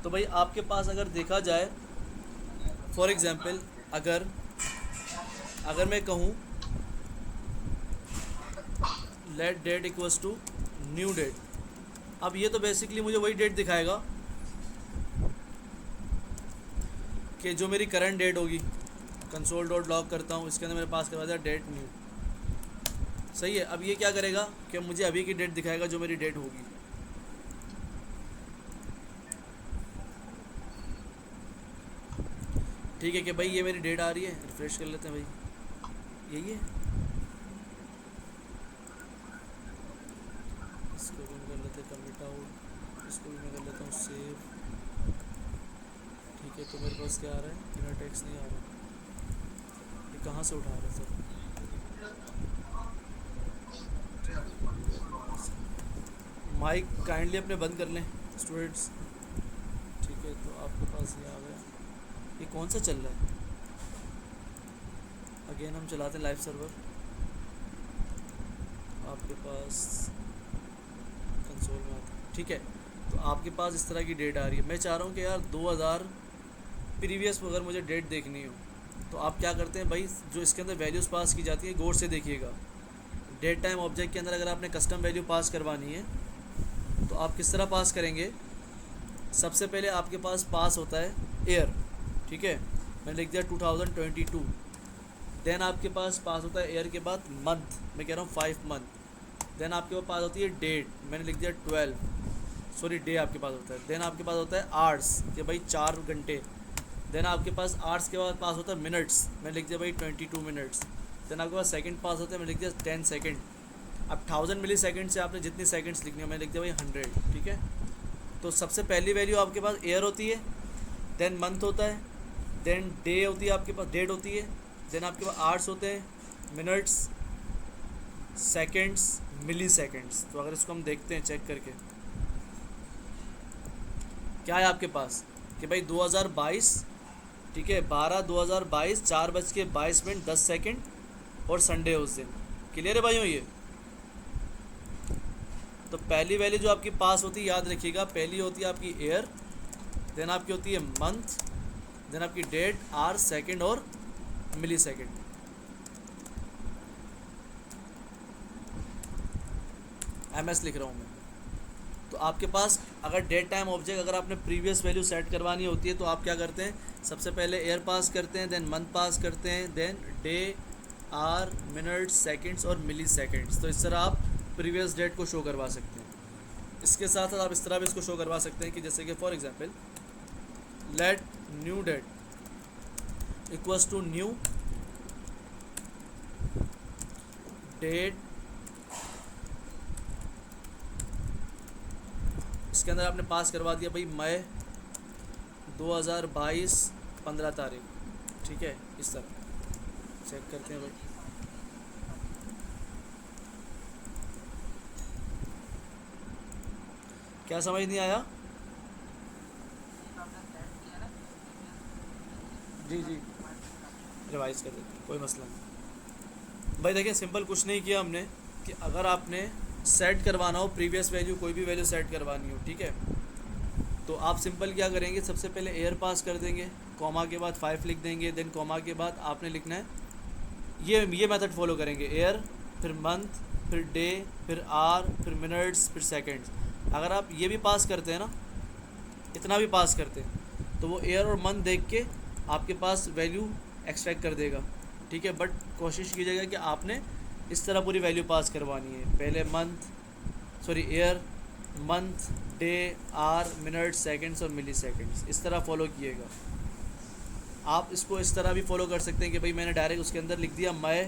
तो भाई आपके पास अगर देखा जाए, फॉर एग्जांपल, अगर अगर मैं कहूँ let date equals to new date, अब ये तो बेसिकली मुझे वही डेट दिखाएगा कि जो मेरी करंट डेट होगी। कंसोल डॉट लॉग करता हूँ, इसके अंदर मेरे पास करवा दिया डेट न्यू। सही है। अब ये क्या करेगा कि मुझे अभी की डेट दिखाएगा जो मेरी डेट होगी। ठीक है कि भाई ये मेरी डेट आ रही है, रिफ्रेश कर लेते हैं भाई, यही है। इसको भी कर लेते हैं कमिट आउट, इसको भी मैं कर लेता हूँ सेव। ठीक है, तो मेरे पास क्या आ रहा है, इनर टेक्स्ट नहीं आ रहा। ये कहाँ से उठा रहे सर? माइक काइंडली अपने बंद कर लें स्टूडेंट्स। ठीक है, तो आपके पास ये आ गया। ये कौन सा चल रहा है? अगेन हम चलाते हैं लाइव सर्वर। आपके पास कंसोल में आता है। ठीक है, तो आपके पास इस तरह की डेट आ रही है। मैं चाह रहा हूँ कि यार 2000 प्रीवियस अगर मुझे डेट देखनी हो, तो आप क्या करते हैं भाई, जो इसके अंदर वैल्यूज़ पास की जाती है गौर से देखिएगा। डेट टाइम ऑब्जेक्ट के अंदर अगर आपने कस्टम वैल्यू पास करवानी है तो आप किस तरह पास करेंगे। सबसे पहले आपके पास होता है ईयर। ठीक है, मैंने लिख दिया 2022। देन आपके पास होता है ईयर के बाद मंथ, मैं कह रहा हूँ 5 मंथ। देन आपके पास होती है डेट, मैंने लिख दिया 12, सॉरी डे आपके पास होता है। देन आपके पास होता है आवर्स कि भाई 4 घंटे। देन आपके पास आवर्स के बाद पास होता है मिनट्स, मैंने लिख दिया भाई 22 मिनट्स। देन आपके पास सेकंड पास होता है, मैंने लिख दिया 10 सेकंड। अब 1000 मिली सेकेंड से आपने जितनी सेकंड्स लिखनी हो, मैंने लिख दिया भाई 100। ठीक है, तो सबसे पहली वैल्यू आपके पास ईयर होती है, देन मंथ होता है, देन डे होती है, आपके पास डेट होती है, देन आपके पास आवर्स होते हैं, मिनट्स, सेकंड्स, मिली सेकंड्स। तो अगर इसको हम देखते हैं चेक करके, क्या है आपके पास कि भाई 2022, ठीक है, 12/2022 4:22 10 सेकंड और संडे उस दिन। क्लियर है भाइयों ये? तो पहली वैल्यू जो आपकी पास होती है, याद रखिएगा, पहली होती है आपकी ईयर, देन आपकी होती है मंथ, देन आपकी डेट, आवर, सेकंड और मिली सेकंड। एमएस लिख रहा हूँ मैं। तो आपके पास अगर डेट टाइम ऑब्जेक्ट अगर आपने प्रीवियस वैल्यू सेट करवानी होती है तो आप क्या करते हैं, सबसे पहले ईयर पास करते हैं, देन मंथ पास करते हैं, then day, hour, minutes, seconds और मिली सेकंड्स। तो इस तरह आप प्रीवियस डेट को शो करवा सकते हैं। इसके साथ साथ आप इस तरह भी इसको शो करवा सकते हैं कि जैसे कि for example let new date equals to new date. इसके अंदर आपने पास करवा दिया भाई मई 2022 15 तारीख। ठीक है, इस तरह चेक करते हैं भाई। क्या समझ नहीं आया? जी जी, रिवाइज कर देते हैं, कोई मसला नहीं भाई। देखिए सिंपल कुछ नहीं किया हमने कि अगर आपने सेट करवाना हो प्रीवियस वैल्यू, कोई भी वैल्यू सेट करवानी हो, ठीक है, तो आप सिंपल क्या करेंगे, सबसे पहले एयर पास कर देंगे, कॉमा के बाद 5 लिख देंगे, देन कॉमा के बाद आपने लिखना है, ये मेथड फॉलो करेंगे, एयर, फिर मंथ, फिर डे, फिर आवर, फिर मिनट्स, फिर सेकंड्स। अगर आप ये भी पास करते हैं ना, इतना भी पास करते हैं, तो वो एयर और मंथ देख के आपके पास वैल्यू एक्सट्रैक्ट कर देगा। ठीक है, बट कोशिश कीजिएगा कि आपने इस तरह पूरी वैल्यू पास करवानी है, पहले year, month, day, hour, minute, seconds और मिली सेकंड्स, इस तरह फॉलो किएगा। आप इसको इस तरह भी फॉलो कर सकते हैं कि भाई मैंने डायरेक्ट उसके अंदर लिख दिया मई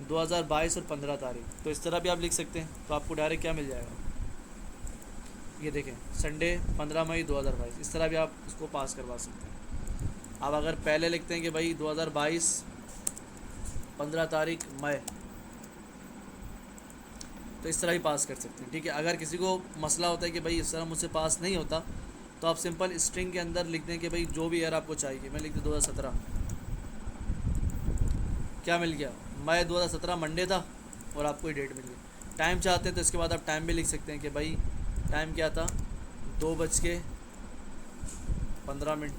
2022 और 15 तारीख, तो इस तरह भी आप लिख सकते हैं। तो आपको डायरेक्ट क्या मिल जाएगा, ये देखें, संडे 15 मई 2022, इस तरह भी आप इसको पास करवा सकते हैं। अब अगर पहले लिखते हैं कि भाई 2022 15 तारीख मई, तो इस तरह ही पास कर सकते हैं। ठीक है, अगर किसी को मसला होता है कि भाई इस तरह मुझसे पास नहीं होता, तो आप सिंपल स्ट्रिंग के अंदर लिख दें कि भाई जो भी ईयर आपको चाहिए। मैं लिख दूँ 2017, क्या मिल गया, मई 2017 मंडे था और आपको ये डेट मिल गई। टाइम चाहते हैं तो इसके बाद आप टाइम भी लिख सकते हैं कि भाई टाइम क्या था, 2 बज के 15 मिनट,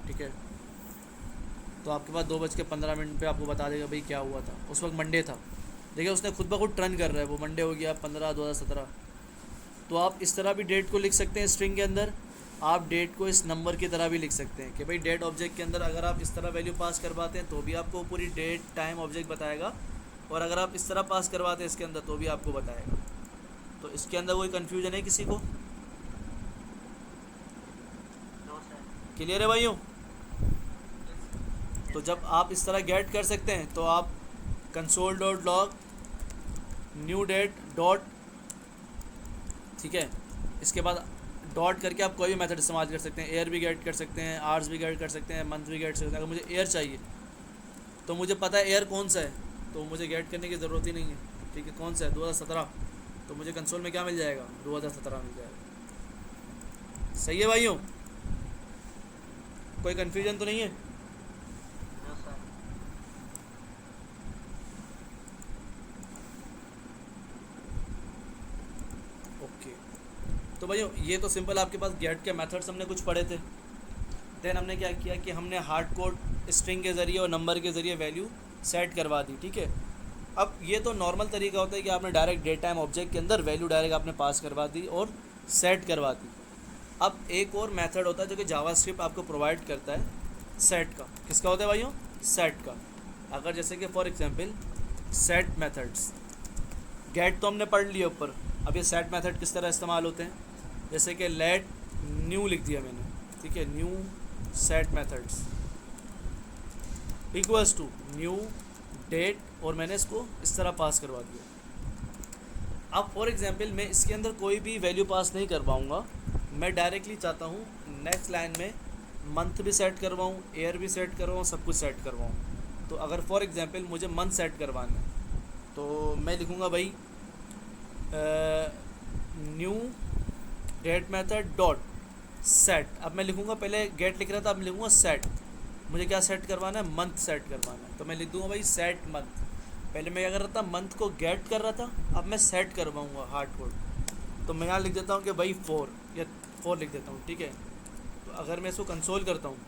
ठीक है। तो आपके पास 2:15 पे आपको बता देगा भाई क्या हुआ था। उस वक्त मंडे था, देखिए उसने खुद ब खुद टर्न कर रहा है, वो मंडे हो गया 15/2017। तो आप इस तरह भी डेट को लिख सकते हैं स्ट्रिंग के अंदर। आप डेट को इस नंबर की तरह भी लिख सकते हैं कि भाई डेट ऑब्जेक्ट के अंदर अगर आप इस तरह वैल्यू पास करवाते हैं तो भी आपको पूरी डेट टाइम ऑब्जेक्ट बताएगा, और अगर आप इस तरह पास करवाते हैं इसके अंदर तो भी आपको बताएगा। तो इसके अंदर कोई कन्फ्यूजन है किसी को? क्लियर है भाइयों? तो जब आप इस तरह गेट कर सकते हैं तो आप console.log न्यू डेट डॉट, ठीक है, इसके बाद डॉट करके आप कोई भी मेथड इस्तेमाल कर सकते हैं। एयर भी गेट कर सकते हैं, आवर्स भी गेट कर सकते हैं, मंथ भी गेट कर सकते हैं। अगर मुझे एयर चाहिए तो मुझे पता है एयर कौन सा है, तो मुझे गेट करने की ज़रूरत ही नहीं है, ठीक है। कौन सा है? 2017, तो मुझे कंसोल में क्या मिल जाएगा? 2017 मिल जाएगा। सही है भाइयों? कोई कन्फ्यूजन तो नहीं है? ओके, तो भाइयों ये तो सिंपल आपके पास गेट के मेथड्स हमने कुछ पढ़े थे। देन हमने क्या किया कि हमने हार्ड कोड स्ट्रिंग के ज़रिए और नंबर के ज़रिए वैल्यू सेट करवा दी, ठीक है। अब ये तो नॉर्मल तरीका होता है कि आपने डायरेक्ट डेट टाइम ऑब्जेक्ट के अंदर वैल्यू डायरेक्ट आपने पास करवा दी और सेट करवा दी। अब एक और मेथड होता है जो कि जावास्क्रिप्ट आपको प्रोवाइड करता है, सेट का। किसका होता है भाइयों? सेट का। अगर जैसे कि for example set methods, get तो हमने पढ़ लिया ऊपर। अब ये सेट मेथड किस तरह इस्तेमाल होते हैं? जैसे कि लेट न्यू लिख दिया मैंने, ठीक है, new set methods equals to new date, और मैंने इसको इस तरह पास करवा दिया। अब फॉर एग्जांपल मैं इसके अंदर कोई भी वैल्यू पास नहीं कर पाऊँगा, मैं डायरेक्टली चाहता हूँ नेक्स्ट लाइन में मंथ भी सेट करवाऊँ, ईयर भी सेट करवाऊँ, सब कुछ सेट करवाऊँ। तो अगर फॉर एग्जांपल मुझे मंथ सेट करवाना है तो मैं लिखूँगा भाई new date method dot set. अब मैं लिखूँगा, पहले गेट लिख रहा था, अब लिखूँगा सेट। मुझे क्या सेट करवाना है? मंथ सेट करवाना है, तो मैं लिख दूँगा भाई सेट मंथ। पहले मैं क्या कर रहा था? मंथ को गेट कर रहा था, अब मैं सेट करवाऊँगा हार्ड कोड। तो मैं यहाँ लिख देता हूँ कि भाई 4 या 4 लिख देता हूँ, ठीक है। तो अगर मैं इसको कंसोल करता हूँ,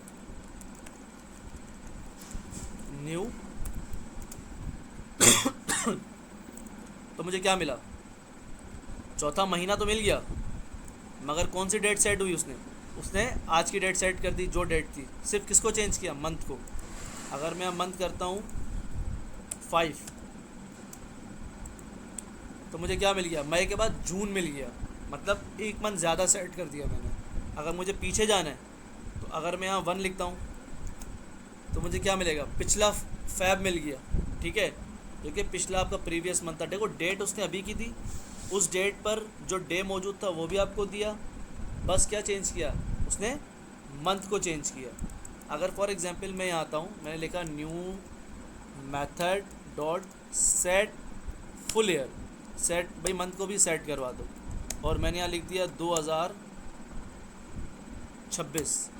न्यू तो मुझे क्या मिला? चौथा महीना तो मिल गया, मगर कौन सी डेट सेट हुई? उसने आज की डेट सेट कर दी, जो डेट थी। सिर्फ किसको चेंज किया? मंथ को। अगर मैं मंथ करता हूँ 5 तो मुझे क्या मिल गया? मई के बाद जून मिल गया, मतलब एक मंथ ज़्यादा सेट कर दिया मैंने। अगर मुझे पीछे जाना है तो अगर मैं यहाँ 1 लिखता हूँ तो मुझे क्या मिलेगा? पिछला फैब मिल गया, ठीक है, जो कि पिछला आपका प्रीवियस मंथ था। देखो डेट उसने अभी की थी, उस डेट पर जो डे मौजूद था वो भी आपको दिया, बस क्या चेंज किया? उसने मंथ को चेंज किया। अगर फॉर एग्जांपल मैं यहाँ आता हूँ, मैंने लिखा new method dot set full year, set भाई मंथ को भी सेट करवा दो, और मैंने यहाँ लिख दिया 2026।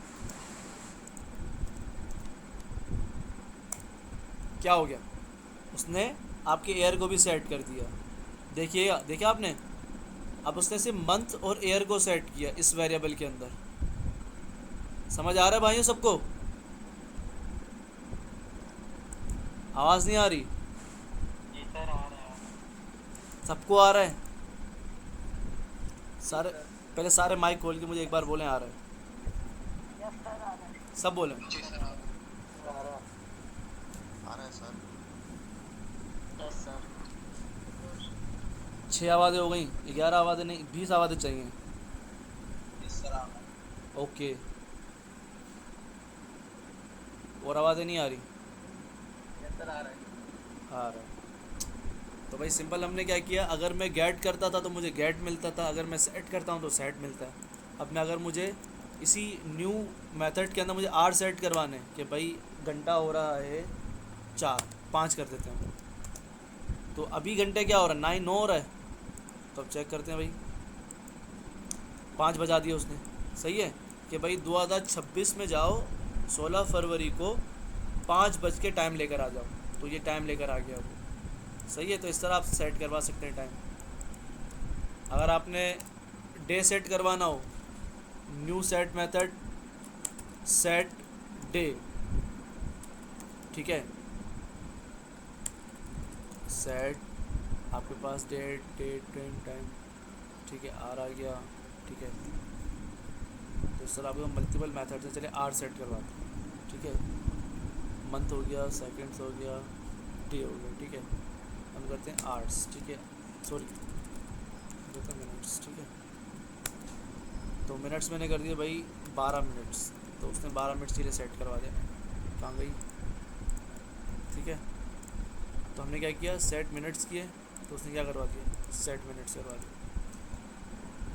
क्या हो गया? उसने आपके ईयर को भी सेट कर दिया। देखिएगा, देखिए आपने, अब उसने सिर्फ मंथ और ईयर को सेट किया इस वेरिएबल के अंदर। समझ आ रहा है भाइयों सबको? आवाज़ नहीं आ रही? जी सर, आ रहा है। सबको आ रहा है? सारे पहले सारे माइक खोल के मुझे एक बार बोलें आ रहा है। यस सर, आ रहा है। सब बोलें। जी सर, आ रहा है सर। Yes sir. 6 आवाज़ें हो गई, 11 आवाज़ें नहीं, 20 आवाज़ें चाहिए। यस सर, आ रहा है। ओके, और आवाज़ें नहीं आ रही? यस सर, आ रहा है। आ रहा है। तो भाई सिंपल हमने क्या किया, अगर मैं गेट करता था तो मुझे गेट मिलता था, अगर मैं सेट करता हूँ तो सेट मिलता है। अब मैं अगर मुझे इसी न्यू मेथड के अंदर मुझे आर सेट करवाने कि भाई घंटा हो रहा है 4, 5 कर देते हैं, तो अभी घंटे क्या हो रहा है? 9 हो रहा है। तो अब चेक करते हैं भाई, 5 बजा दिया उसने, सही है कि भाई 2026 में जाओ, 16 फरवरी को 5 बज के टाइम लेकर आ जाओ, तो ये टाइम लेकर आ गया वो, सही है। तो इस तरह आप सेट करवा सकते हैं टाइम। अगर आपने डे सेट करवाना हो, new set method set day, ठीक है, सेट आपके पास डेट डेट टाइम, ठीक है, आर आ गया, ठीक है। तो सर आपको मल्टीपल मेथड से चलिए आर सेट करवाते हैं, ठीक है, मंथ हो गया, सेकंड्स हो गया, डे हो गया, ठीक है। हम करते हैं आर्स, ठीक है, सॉरी करते हैं मिनट्स, ठीक है। तो मिनट्स मैंने कर दिया भाई 12 मिनट्स, तो उसने 12 मिनट्स के लिए सेट करवा दिया। कहाँ गई, ठीक है। तो हमने क्या किया, सेट मिनट्स किए, तो उसने क्या करवा दिया, सेट मिनट्स करवा दिया,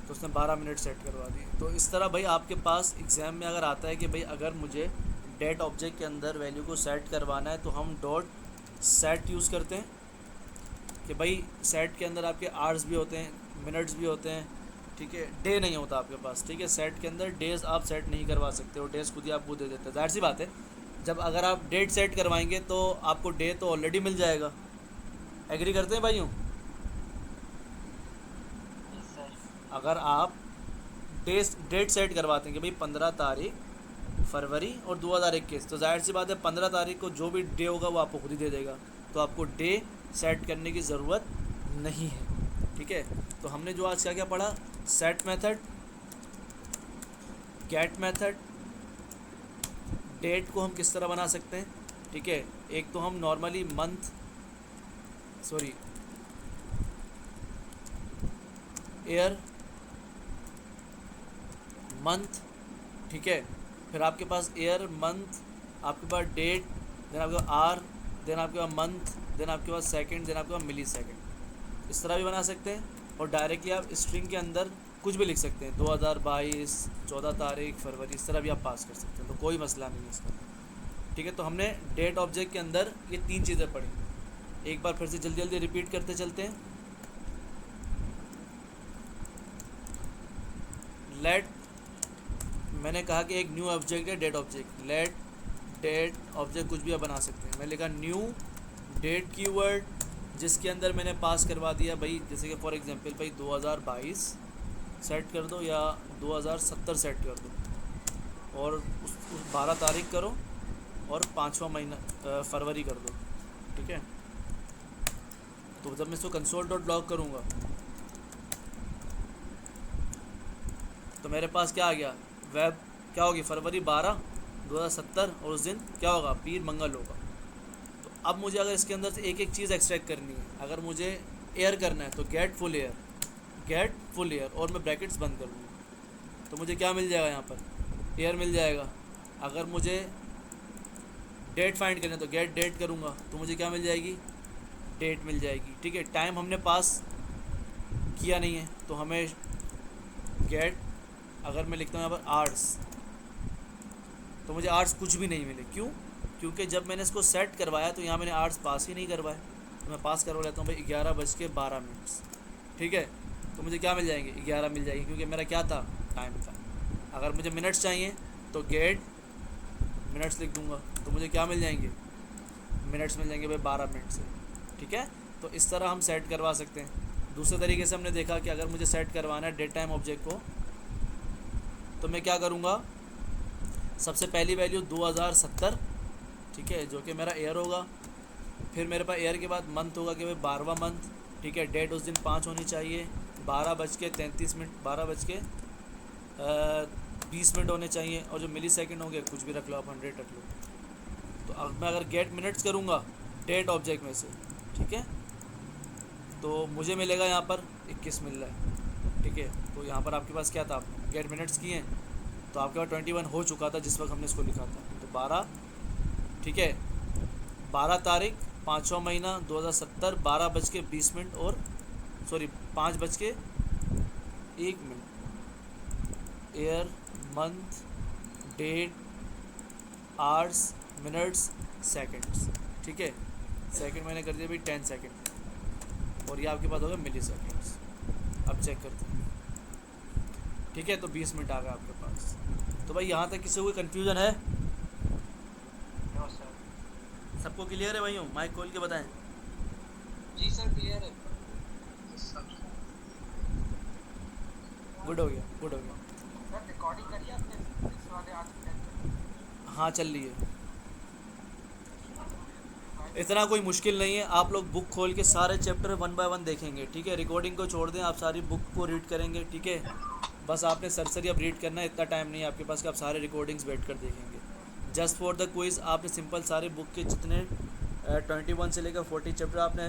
तो उसने 12 मिनट सेट करवा दिए। तो इस तरह भाई आपके पास एग्ज़ाम में अगर आता है कि भाई अगर मुझे डेट ऑब्जेक्ट के अंदर वैल्यू को सेट करवाना है तो हम डॉट सेट यूज़ करते हैं कि भाई सेट के अंदर आपके आवर्स भी होते हैं, मिनट्स भी होते हैं, ठीक है, डे नहीं होता आपके पास, ठीक है। सेट के अंदर डेज़ आप सेट नहीं करवा सकते हो, डेज़ खुद ही आपको दे देते हैं, जाहिर सी बात है। जब अगर आप डेट सेट करवाएंगे तो आपको डे तो ऑलरेडी मिल जाएगा, एग्री करते हैं भाइयों। Yes sir. अगर आप डेट सेट करवाते हैं कि भाई 15 तारीख फरवरी और 2021, तो जाहिर सी बात है 15 तारीख को जो भी डे होगा वो आपको खुद ही दे देगा, तो आपको डे सेट करने की ज़रूरत नहीं है, ठीक है। तो हमने जो आज क्या क्या पढ़ा, set method, get method, date को हम किस तरह बना सकते हैं, ठीक है। एक तो हम normally month, sorry year, month, ठीक है, फिर आपके पास ईयर, मंथ, आपके पास डेट, देन आपके पास आर, देन आपके पास मंथ, देन आपके पास सेकंड, देन आपके पास मिली सेकंड। इस तरह भी बना सकते हैं, और डायरेक्टली आप स्ट्रिंग के अंदर कुछ भी लिख सकते हैं, 2022 14 तारीख फरवरी, इस तरह भी आप पास कर सकते हैं, तो कोई मसला नहीं है इसका, ठीक है। तो हमने डेट ऑब्जेक्ट के अंदर ये 3 चीज़ें पढ़ी, एक बार फिर से जल्दी जल्दी रिपीट करते चलते हैं। लेट, मैंने कहा कि एक न्यू ऑब्जेक्ट है date object, let date object कुछ भी आप बना सकते हैं। मैं लिखा न्यू डेट कीवर्ड, जिसके अंदर मैंने पास करवा दिया भाई, जैसे कि फॉर एग्जांपल भाई 2022 सेट कर दो या 2070 सेट कर दो, और उस 12 तारीख करो और 5वां महीना फरवरी कर दो, ठीक है। तो जब मैं इसको कंसोल डॉट लॉग करूँगा तो मेरे पास क्या आ गया, वेब क्या होगी, फरवरी 12 2070, और उस दिन क्या होगा, पीर मंगल होगा। तो अब मुझे अगर इसके अंदर से एक एक चीज़ एक्सट्रैक्ट करनी है, अगर मुझे एयर करना है तो get full air, get full year, और मैं ब्रैकेट्स बंद कर लूँगा, तो मुझे क्या मिल जाएगा, यहाँ पर एयर मिल जाएगा। अगर मुझे डेट फाइंड करना है तो गेट डेट करूँगा, तो मुझे क्या मिल जाएगी, डेट मिल जाएगी, ठीक है। टाइम हमने पास किया नहीं है, तो हमें गेट, अगर मैं लिखता हूँ यहाँ पर आर्ट्स, तो मुझे आर्ट्स कुछ भी नहीं मिले, क्यों, क्योंकि जब मैंने इसको सेट करवाया तो यहाँ मैंने आर्ट्स पास ही नहीं करवाया। तो मैं पास करवा लेता हूँ भाई 11:12, ठीक है। तो मुझे क्या मिल जाएंगे, 11 मिल जाएगी, क्योंकि मेरा क्या था, टाइम था। अगर मुझे मिनट्स चाहिए तो गेट मिनट्स लिख दूँगा, तो मुझे क्या मिल जाएंगे, मिनट्स मिल जाएंगे भाई 12 मिनट से, ठीक है। तो इस तरह हम सेट करवा सकते हैं। दूसरे तरीके से हमने देखा कि अगर मुझे सेट करवाना है डेट टाइम ऑब्जेक्ट को, तो मैं क्या करूँगा, सबसे पहली वैल्यू 2070, ठीक है, जो कि मेरा ईयर होगा। फिर मेरे पास ईयर के बाद मंथ होगा कि भाई 12वां मंथ, ठीक है। डेट उस दिन 5 होनी चाहिए, 12:33, 12:20 होने चाहिए, और जो मिली सेकेंड होंगे कुछ भी रख लो आप, 100 रख लो। तो अब मैं अगर गेट मिनट्स करूँगा डेट ऑब्जेक्ट में से, ठीक है, तो मुझे मिलेगा यहाँ पर 21 मिल रहा है, ठीक है। तो यहाँ पर आपके पास क्या था, गेट मिनट्स किए, तो आपके पास 21 हो चुका था जिस वक्त हमने इसको लिखा था, तो 12, ठीक है, 12 तारीख 5वां महीना 2070, 12:20 और sorry 5:01, year, month, date, hours, minutes, seconds, ठीक है। सेकंड मैंने कर दिया भाई 10 सेकंड, और ये आपके पास होगा मिली सेकेंड्स। अब चेक करते हैं, ठीक है, तो 20 मिनट आ गया आपके पास। तो भाई यहाँ तक किसी को कोई कन्फ्यूज़न है, नो सर। सबको क्लियर है भाइयों, माइक खोल के बताएं। जी सर क्लियर है। गुड हो गया, गुड हो गया। सर रिकॉर्डिंग करिए आपने इस वाले आज के हाँ चल रही है, इतना कोई मुश्किल नहीं है। आप लोग बुक खोल के सारे चैप्टर वन बाय वन देखेंगे, ठीक है। रिकॉर्डिंग को छोड़ दें, आप सारी बुक को रीड करेंगे, ठीक है। बस आपने सरसरी अब रीड करना है, इतना टाइम नहीं है आपके पास कि आप सारे रिकॉर्डिंग्स बैठ कर देखेंगे। जस्ट फॉर द क्विज़ आपने सिंपल सारे बुक के जितने 21 से लेकर 40 चैप्टर आपने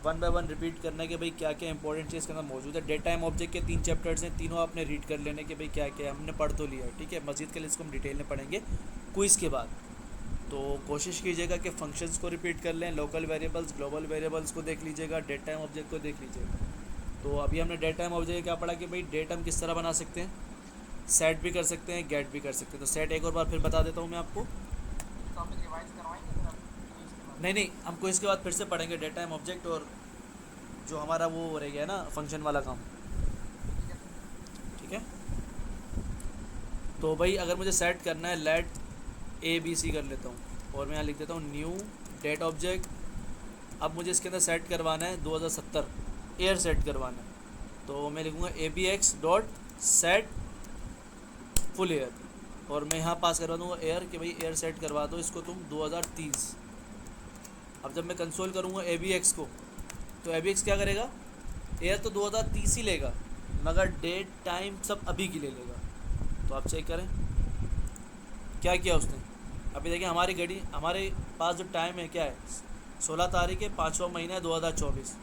वन बाय वन रिपीट करना है कि भाई क्या क्या इंपॉर्टेंट चीज़ के अंदर मौजूद है। डेट टाइम ऑब्जेक्ट के 3 चैप्टर्स हैं, तीनों आपने रीड कर लेने के भाई क्या क्या है। हमने पढ़ तो लिया है, ठीक है। मजीद के लिए इसको हम डिटेल में पढ़ेंगे क्विज़ के बाद। तो कोशिश कीजिएगा कि फंक्शंस को रिपीट कर लें, लोकल वेरिएबल्स, ग्लोबल वेरिएबल्स को देख लीजिएगा, डेट टाइम ऑब्जेक्ट को देख लीजिएगा। तो अभी हमने डेट टाइम ऑब्जेक्ट क्या पढ़ा कि भाई डेट हम किस तरह बना सकते हैं, सेट भी कर सकते हैं, गेट भी कर सकते हैं। तो सेट एक और बार फिर बता देता हूँ मैं आपको। टॉपिक रिवाइज करवाएंगे फिर आप इसके बाद? नहीं नहीं, हम क्विज़ के बाद फिर से पढ़ेंगे डेट टाइम ऑब्जेक्ट और जो हमारा वो रह गया ना फंक्शन वाला काम, ठीक है ठीक है। तो भाई अगर मुझे सेट करना है, लेट ए बी सी कर लेता हूँ और मैं यहाँ लिख देता हूँ न्यू डेट ऑब्जेक्ट। अब मुझे इसके अंदर सेट करवाना है 2070 एयर सेट करवाना है। तो मैं लिखूँगा A B X dot set full year और मैं यहाँ पास करवा दूँगा एयर कि भाई एयर सेट करवा दो इसको तुम 2030। अब जब मैं कंसोल करूँगा ए बी एक्स को, तो ए बी एक्स क्या करेगा, एयर तो 2030 ही लेगा मगर डेट टाइम सब अभी की ले लेगा। तो आप चेक करें क्या किया उसने। अभी देखिए हमारी घड़ी, हमारे पास जो टाइम है क्या है, 16 तारीख है, 5वां महीना है 2024।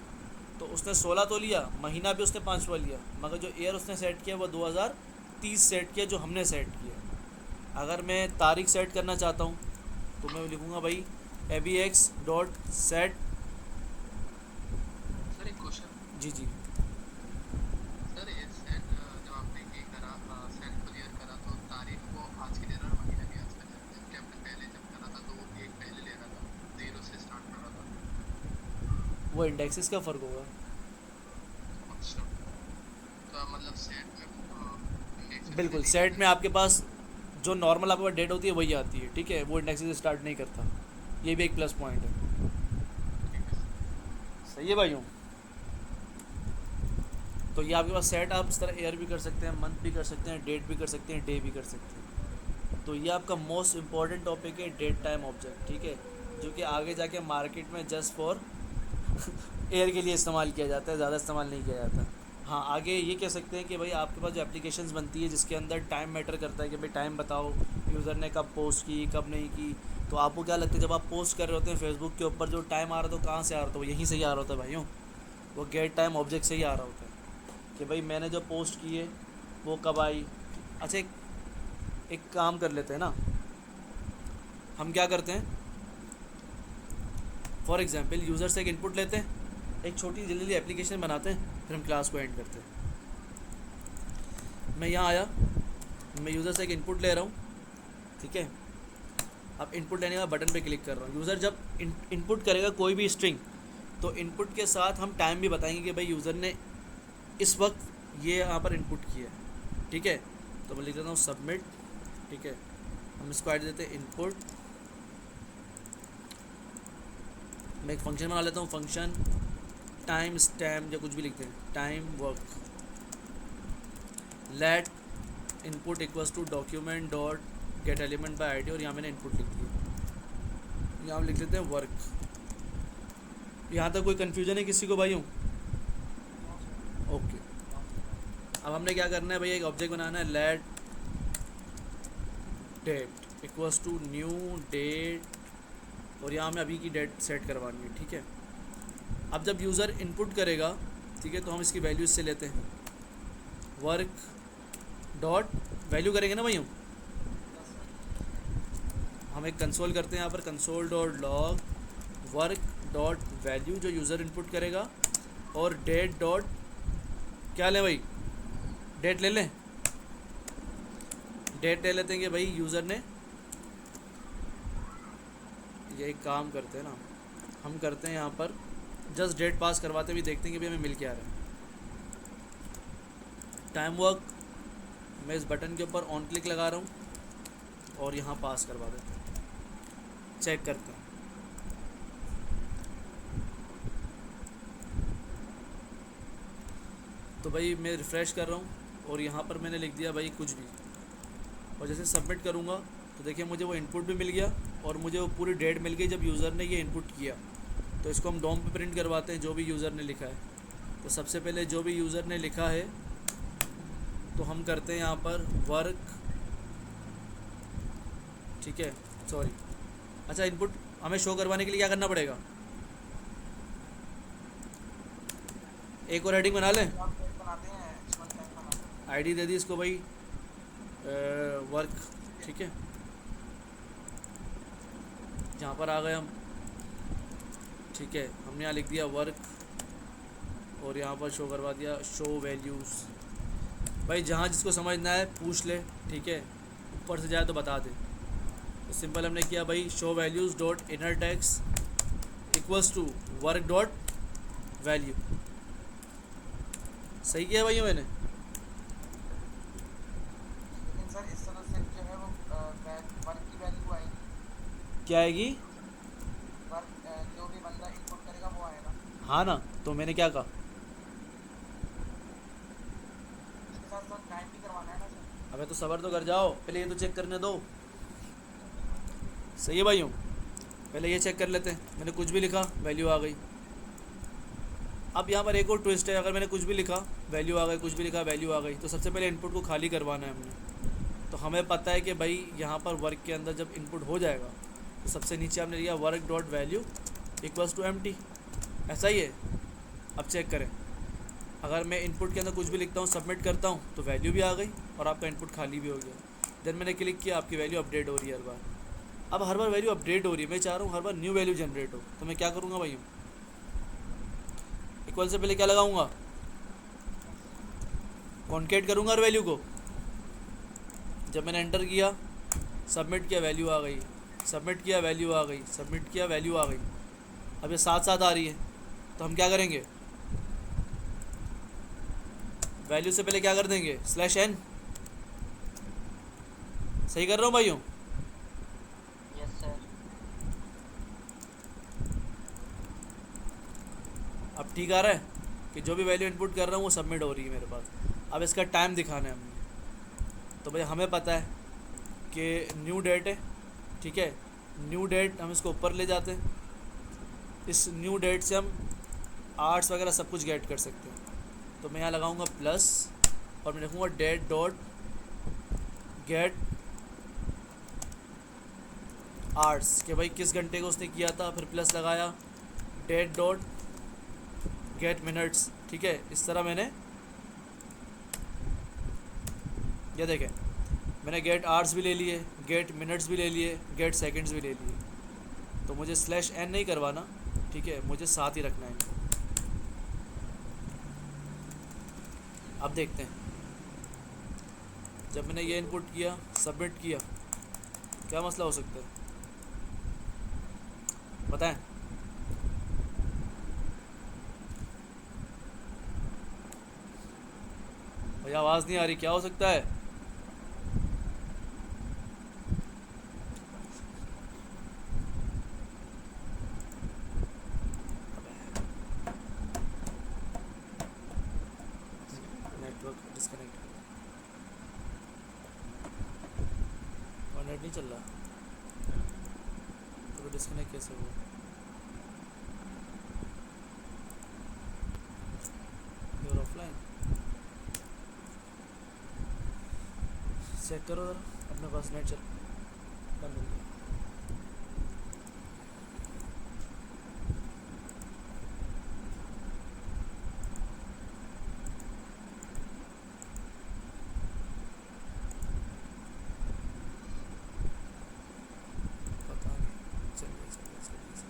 तो उसने 16 तो लिया, महीना भी उसने 5वां लिया, मगर जो ईयर उसने सेट किया वो 2030 सेट किया जो हमने सेट किया। अगर मैं तारीख सेट करना चाहता हूँ तो मैं लिखूँगा भाई A B X dot set. Sir एक क्वेश्चन। जी जी, सर ये सेट जब आपने ये करा, सेट क्लियर करा तो तारीख को आज की दे रहा महीना भी आज का दे रहा है। जबकि आपने पहले जब करा था तो वो एक पहले ले रहा था, 0 से स्टार्ट कर रहा था। वो इंडेक्सेस का फ़र्क होगा। अच्छा, तो मतलब सेट में इंडेक्स बिल्कुल, सेट में आपके पास जो नॉर्मल आपके पास डेट होती है वही आती है, ठीक है। वो इंडेक्सेस से स्टार्ट नहीं करता, ये भी एक प्लस पॉइंट है। ठीक है। सही है भाइयों। तो ये आपके पास सेट आप इस तरह एयर भी कर सकते हैं, मंथ भी कर सकते हैं, डेट भी कर सकते हैं, डे भी कर सकते हैं। तो ये आपका मोस्ट इम्पॉर्टेंट टॉपिक है डेट टाइम ऑब्जेक्ट, ठीक है, जो कि आगे जाके मार्केट में जस्ट फॉर एयर के लिए इस्तेमाल किया जाता है, ज़्यादा इस्तेमाल नहीं किया जाता। हाँ, आगे ये कह सकते हैं कि भाई आपके पास जो एप्लीकेशंस बनती है जिसके अंदर टाइम मैटर करता है कि भाई टाइम बताओ यूज़र ने कब पोस्ट की कब नहीं की। तो आपको क्या लगता है जब आप पोस्ट कर रहे होते हैं फेसबुक के ऊपर जो टाइम आ रहा था वो कहाँ से आ रहा था, वो यहीं से ही आ रहा होता है भाइयों, वो गेट टाइम ऑब्जेक्ट से ही आ रहा होता है कि भाई मैंने जो पोस्ट की है वो कब आई। अच्छा एक काम कर लेते हैं ना, हम क्या करते हैं, फॉर एग्जांपल यूज़र से एक इनपुट लेते हैं, एक छोटी जल्दी एप्लीकेशन बनाते हैं, फिर हम क्लास को एंड करते हैं। मैं यहाँ आया, मैं यूज़र से एक इनपुट ले रहा हूँ, ठीक है। अब इनपुट लेने का बटन पे क्लिक कर रहा हूँ। यूज़र जब इनपुट करेगा कोई भी स्ट्रिंग, तो इनपुट के साथ हम टाइम भी बताएंगे कि भाई यूज़र ने इस वक्त ये यहाँ पर इनपुट किया है, ठीक है। तो मैं लिख देता हूँ सबमिट, ठीक है। हम इसको ऐड देते हैं इनपुट। मैं एक फंक्शन बना लेता हूँ, फंक्शन टाइम स्टैम्प या कुछ भी लिखते हैं, time work let input equals to document dot get element by ID, और यहाँ मैंने इनपुट लिख दिया। यहाँ हम लिख लेते हैं वर्क। यहाँ तक कोई कन्फ्यूजन है किसी को भाइयों? ओके, अब हमने क्या करना है भाई, एक ऑब्जेक्ट बनाना है, let date equals to new date, और यहाँ हमें अभी की डेट सेट करवानी है, ठीक है। अब जब यूज़र इनपुट करेगा, ठीक है, तो हम इसकी वैल्यू इससे लेते हैं, वर्क डॉट वैल्यू करेंगे ना भाइयों। हम एक कंसोल करते हैं यहाँ पर, console dot log work dot value जो यूज़र इनपुट करेगा, और डेट डॉट क्या लें भाई, डेट ले लें, डेट ले लेते हैं कि भाई यूज़र ने, ये एक काम करते हैं ना, हम करते हैं यहाँ पर जस्ट डेट पास करवाते हुए देखते हैं कि भाई हमें मिल क्या रहा है। टाइम वर्क मैं इस बटन के ऊपर ऑन क्लिक लगा रहा हूँ और यहाँ पास करवा देते हैं, चेक करते हैं। तो भाई मैं रिफ़्रेश कर रहा हूँ और यहाँ पर मैंने लिख दिया भाई कुछ भी, और जैसे सबमिट करूँगा तो देखिए मुझे वो इनपुट भी मिल गया और मुझे वो पूरी डेट मिल गई जब यूज़र ने ये इनपुट किया। तो इसको हम डॉम पे प्रिंट करवाते हैं जो भी यूज़र ने लिखा है। तो सबसे पहले जो भी यूज़र ने लिखा है तो हम करते हैं यहाँ पर वर्क, ठीक है, सॉरी, अच्छा इनपुट हमें शो करवाने के लिए क्या करना पड़ेगा? एक और हेडिंग बना लें, बनाते हैं एक्समल टैग बनाते हैं। आईडी दे दी इसको भाई, वर्क, ठीक है, जहाँ पर आ गए हम, ठीक है, हमने यहाँ लिख दिया वर्क और यहाँ पर शो करवा दिया शो वैल्यूज़। भाई जहाँ जिसको समझना है पूछ ले, ठीक है, ऊपर से जाए तो बता दे। तो सिंपल हमने किया भाई show values dot inner tags equals to work dot value. सही किया भाई मैंने? लेकिन सर इस तरह से जो है वो वर्क की वैल्यू आएगी, क्या आएगी? वर्क जो भी बंदा इनपुट करेगा वो आएगा। हाँ ना, तो मैंने क्या कहा? इसके साथ साथ टाइम भी करवाना है ना सर। अबे तो सबर तो कर जाओ, पहले ये तो चेक करने दो। सही है भाइयों, पहले ये चेक कर लेते हैं। मैंने कुछ भी लिखा वैल्यू आ गई। अब यहाँ पर एक और ट्विस्ट है, अगर मैंने कुछ भी लिखा वैल्यू आ गई, कुछ भी लिखा वैल्यू आ गई, तो सबसे पहले इनपुट को खाली करवाना है हमने। तो हमें पता है कि भाई यहाँ पर वर्क के अंदर जब इनपुट हो जाएगा तो सबसे नीचे हमने लिया work dot value equals to empty. ऐसा ही है। अब चेक करें, अगर मैं इनपुट के अंदर कुछ भी लिखता हूँ, सबमिट करता हूँ, तो वैल्यू भी आ गई और आपका इनपुट खाली भी हो गया। देन मैंने क्लिक किया, आपकी वैल्यू अपडेट हो रही है हर बार। अब हर बार वैल्यू अपडेट हो रही है, मैं चाह रहा हूँ हर बार न्यू वैल्यू जनरेट हो। तो मैं क्या करूँगा भाई, इक्वल से पहले क्या लगाऊंगा? कॉन्केट करूँगा हर वैल्यू को। जब मैंने एंटर किया, सबमिट किया, वैल्यू आ गई, सबमिट किया, वैल्यू आ गई, सबमिट किया, वैल्यू आ गई। अब ये साथ साथ आ रही है, तो हम क्या करेंगे? वैल्यू से पहले क्या कर देंगे? /n। सही कर रहा हूँ भाइयों? Yes sir. अब ठीक आ रहा है कि जो भी वैल्यू इनपुट कर रहा हूँ वो सबमिट हो रही है मेरे पास। अब इसका टाइम दिखाना है हमने। तो भाई हमें पता है कि न्यू डेट है, ठीक है, न्यू डेट हम इसको ऊपर ले जाते हैं। इस न्यू डेट से हम आर्ट्स वगैरह सब कुछ गेट कर सकते हैं। तो मैं यहाँ लगाऊंगा प्लस और मैं लिखूँगा डेट डॉट गेट आर्ट्स कि भाई किस घंटे को उसने किया था, फिर प्लस लगाया डेट डॉट गेट मिनट्स, ठीक है। इस तरह मैंने ये देखें, मैंने गेट आवर्स भी ले लिए, गेट मिनट्स भी ले लिए, गेट सेकंड्स भी ले लिए। तो मुझे /n नहीं करवाना, ठीक है, मुझे साथ ही रखना है। अब देखते हैं, जब मैंने ये इनपुट किया, सबमिट किया, क्या मसला हो सकता है बताएं? भैया आवाज़ नहीं आ रही, क्या हो सकता है? नेटवर्क डिस्कनेक्ट, और नेट नहीं चल रहा तो डिस्कनेक्ट कैसे हुआ? यूर ऑफलाइन, चेक करो जरा अपने पास नेट चल बंद हो गया। पता नहीं, चलिए चलिए चलिए।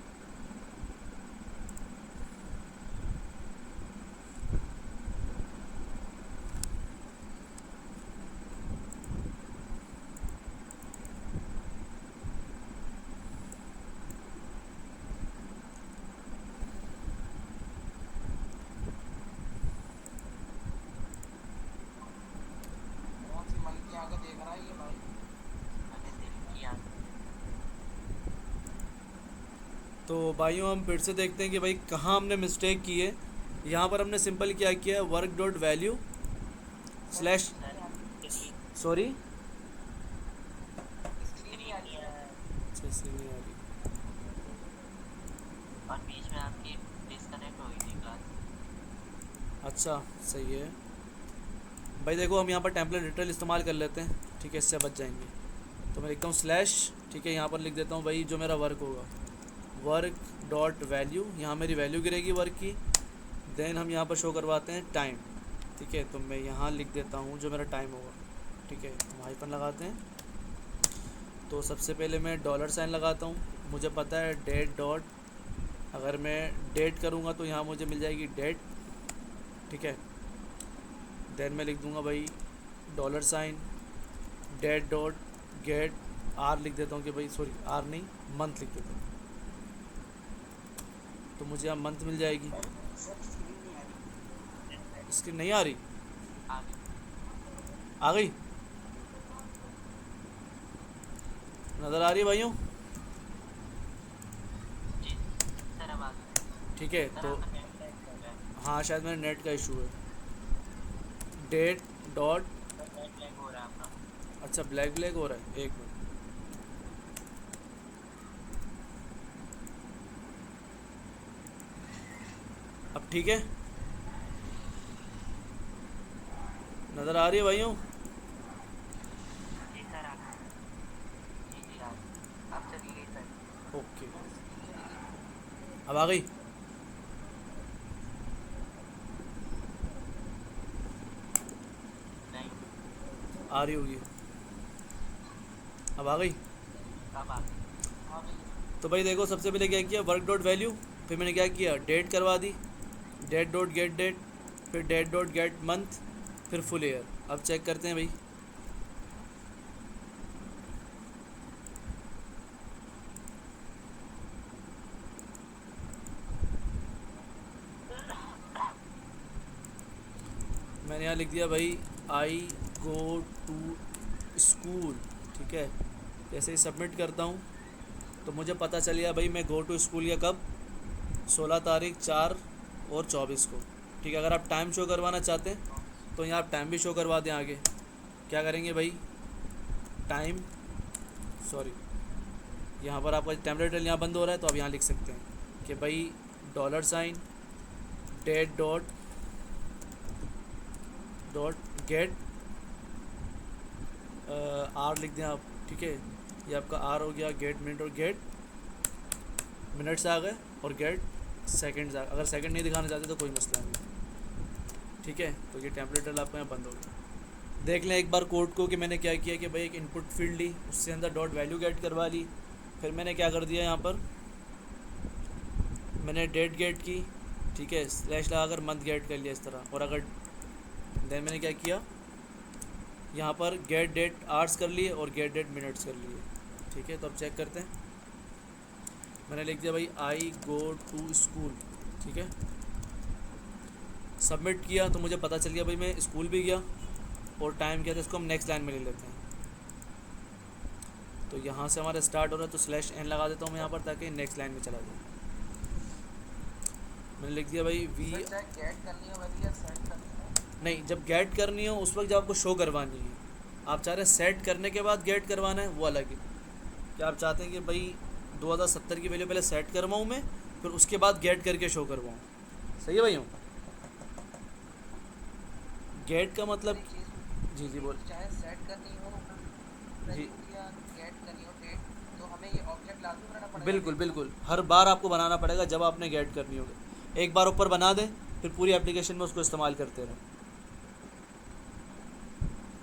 कौन सी मन की आगे देख रहा है ये भाई? मैंने दिल की आंखें। तो भाइयों हम फिर से देखते हैं कि भाई कहाँ हमने मिस्टेक की है। यहाँ पर हमने सिंपल क्या किया है, work dot value slash, sorry, screen सही नहीं आ रही। और बीच में आपकी डिस्कनेक्ट हो गई थी क्लास। अच्छा सही है भाई। देखो हम यहाँ पर टेम्पलेट डिटेल इस्तेमाल कर लेते हैं, ठीक है, इससे बच जाएंगे। तो मैं लिखता हूँ स्लैश, ठीक है, यहाँ पर लिख देता हूँ भाई जो मेरा वर्क होगा, वर्क डॉट वैल्यू, यहाँ मेरी वैल्यू गिरेगी वर्क की। देन हम यहाँ पर शो करवाते हैं टाइम, ठीक है। तो मैं यहाँ लिख देता हूँ जो मेरा टाइम होगा, ठीक है। हम हाइफन लगाते हैं। तो सबसे पहले मैं डॉलर साइन लगाता हूँ। मुझे पता है डेट डॉट, अगर मैं डेट करूँगा तो यहाँ मुझे मिल जाएगी डेट, ठीक है। देन मैं लिख दूँगा भाई dollar sign date dot get, or लिख देता हूँ कि भाई, सॉरी आर नहीं, मंथ लिख देता हूँ। तो मुझे यहाँ मंथ मिल जाएगी। स्क्रीन नहीं आ रही? आ गई? नज़र आ रही है भाइयों? जी सर अब आ गई। ठीक है। सर तो आपका नेट लैग कर रहा है। हाँ शायद मेरे नेट का इशू है। Date dot, sir net lag हो रहा है आपका। अच्छा ब्लैक ब्लैक हो रहा है, एक मिनट। अब ठीक है, नज़र आ रही है भाइयों? जी सर आप, जी जी आप चली गई सर। ओके, अब आ गई? नहीं आ रही होगी, अब आ गई। कब आ गई? तो भाई देखो सबसे पहले क्या किया, वर्क डॉट वैल्यू, फिर मैंने क्या किया, डेट करवा दी, डेट डॉट गेट डेट, फिर डेट डॉट गेट मंथ, फिर फुल ईयर। अब चेक करते हैं भाई। मैंने यहाँ लिख दिया भाई आई गो टू स्कूल, ठीक है। जैसे ही सबमिट करता हूँ तो मुझे पता चल गया भाई मैं गो टू स्कूल या कब, 16 तारीख 4 और 24 को, ठीक है। अगर आप टाइम शो करवाना चाहते हैं तो यहाँ आप टाइम भी शो करवा दें। आगे क्या करेंगे भाई, टाइम, सॉरी यहाँ पर आपका टेम्पलेट यहाँ बंद हो रहा है, तो आप यहाँ लिख सकते हैं कि भाई dollar sign date dot dot get, or लिख दें आप, ठीक है। ये आपका आर हो गया, गेट मिनट, और गेट मिनट्स आ गए, और गेट सेकंड्स आ गए। अगर सेकंड नहीं दिखाना चाहते तो कोई मसला नहीं, ठीक है। तो ये टेम्पलेट आपका यहाँ बंद हो गया। देख लें एक बार कोड को कि मैंने क्या किया कि भाई एक इनपुट फील्ड ली, उससे अंदर डॉट वैल्यू गेट करवा ली, फिर मैंने क्या कर दिया यहाँ पर, मैंने डेट गेट की, ठीक है, स्लैश लगाकर मंथ गेट कर लिया इस तरह। और अगर देन मैंने क्या किया, यहाँ पर गेट डेट आवर्स कर लिए और गेट डेट मिनट्स कर लिए, ठीक है। तो अब चेक करते हैं। मैंने लिख दिया भाई आई गो टू स्कूल, ठीक है। सबमिट किया तो मुझे पता चल गया भाई मैं स्कूल भी गया, और टाइम किया था। इसको हम नेक्स्ट लाइन में ले लेते हैं। तो यहाँ से हमारा स्टार्ट हो रहा है, तो स्लैश एन लगा देता हूँ मैं यहाँ पर, ताकि नेक्स्ट लाइन में चला जाए। मैंने लिख दिया भाई वी, गेट करनी हो वैल्यू या सेट करनी हो? नहीं, जब गेट करनी हो उस वक्त जब आपको शो करवानी है। आप चाह रहे हैं सेट करने के बाद गेट करवाना है, वो अलग है। क्या आप चाहते हैं कि भाई 2070 की वैल्यू पहले सेट करवाऊँ मैं, फिर उसके बाद गेट करके शो करवाऊँ? सही है भाई? हूँ गेट का मतलब, जी जी बोल, चाहे सेट करनी हो जी या गेट करनी हो डेट, तो हमें ये ऑब्जेक्ट लाजमी बनाना पड़ेगा। बिल्कुल बिल्कुल, हर बार आपको बनाना पड़ेगा जब आपने गेट करनी होगी। एक बार ऊपर बना दें, फिर पूरी एप्लीकेशन में उसको इस्तेमाल करते रहें,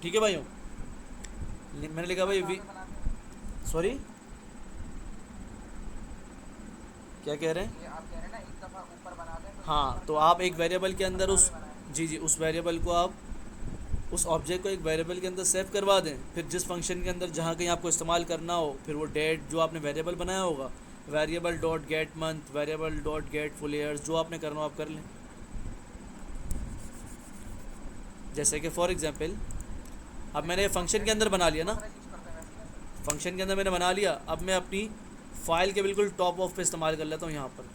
ठीक है भाइयों। मैंने लिखा भाई वी, सॉरी क्या कह रहे हैं? ये आप कह रहे हैं ना एक दफ़ा ऊपर बना दें तो हाँ, तो आप एक वेरिएबल के अंदर उस, जी जी, उस वेरिएबल को आप, उस ऑब्जेक्ट को एक वेरिएबल के अंदर सेव करवा दें। फिर जिस फंक्शन के अंदर जहाँ कहीं आपको इस्तेमाल करना हो, फिर वो डेट जो आपने वेरिएबल बनाया होगा, variable dot gate month, variable dot get full years, जो आपने करना हो आप कर लें। जैसे कि फॉर एग्जांपल अब मैंने फंक्शन के अंदर बना लिया ना, फंक्शन के अंदर मैंने बना लिया। अब मैं अपनी फ़ाइल के बिल्कुल टॉप ऑफ पे इस्तेमाल कर लेता हूँ। यहाँ पर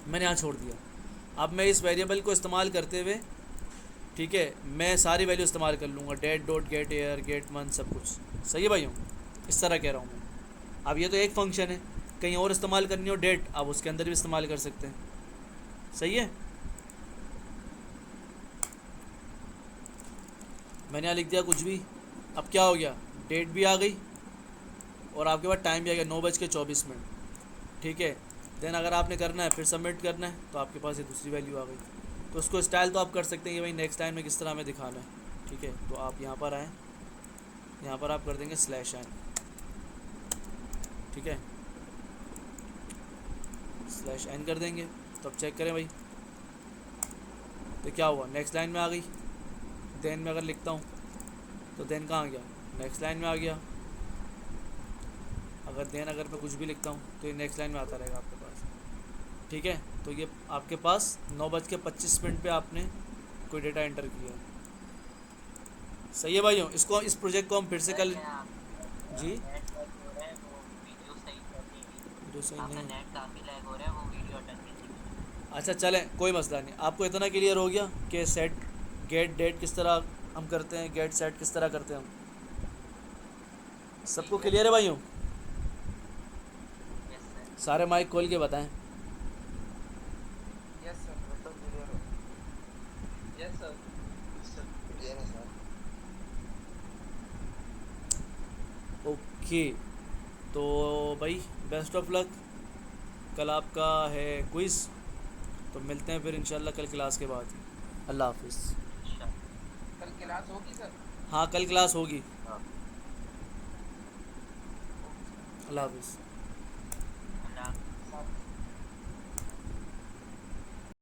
मैंने यहाँ छोड़ दिया। अब मैं इस वेरिएबल को इस्तेमाल करते हुए, ठीक है, मैं सारी वैल्यू इस्तेमाल कर लूँगा, date dot get year, get month, सब कुछ। सही है भाइयों? इस तरह कह रहा हूँ मैं। अब ये तो एक फंक्शन है, कहीं और इस्तेमाल करनी हो डेट, आप उसके अंदर भी इस्तेमाल कर सकते हैं। सही है। मैंने यहाँ लिख दिया कुछ भी। अब क्या हो गया, डेट भी आ गई और आपके पास टाइम भी आ गया 9:24। ठीक है। देन अगर आपने करना है फिर सबमिट करना है तो आपके पास ये दूसरी वैल्यू आ गई। तो उसको स्टाइल तो आप कर सकते हैं कि भाई नेक्स्ट लाइन में किस तरह हमें दिखाना है। ठीक है, तो आप यहाँ पर आएँ, यहाँ पर आप कर देंगे /n। ठीक है, /n कर देंगे। तो अब चेक करें भाई, तो क्या हुआ, नेक्स्ट लाइन में आ गई। देन में अगर लिखता हूँ तो देन कहाँ आ गया, नेक्स्ट लाइन में आ गया। अगर मैं कुछ भी लिखता हूँ तो ये नेक्स्ट लाइन में आता रहेगा आपके पास। ठीक है, तो ये आपके पास 9:25 पे आपने कोई डेटा एंटर किया है। सही है भाइयों। इस प्रोजेक्ट को हम फिर से सर कल। क्या आप जी, नेट लैग हो रहा है, वो वीडियो सही कर देगी। वीडियो सही आपका नहीं। नेट काफ़ी लैग हो रहा है, वो वीडियो अटक गई। अच्छा चलें, कोई मसला नहीं। आपको इतना क्लियर हो गया कि सेट गेट डेट किस तरह हम करते हैं, गेट सेट किस तरह करते हैं हम, सबको क्लियर है भाइयों? Yes sir. सारे माइक खोल के बताएं। यस सर, मतलब क्लियर हो। Yes sir. क्लियर है सर। ओके, तो भाई बेस्ट ऑफ लक। कल आपका है क्विज़, तो मिलते हैं फिर इंशाल्लाह कल क्लास के बाद। अल्लाह हाफिज़। अच्छा, कल क्लास होगी सर? हाँ, कल क्लास होगी। हाँ। अल्लाह हाफिज़।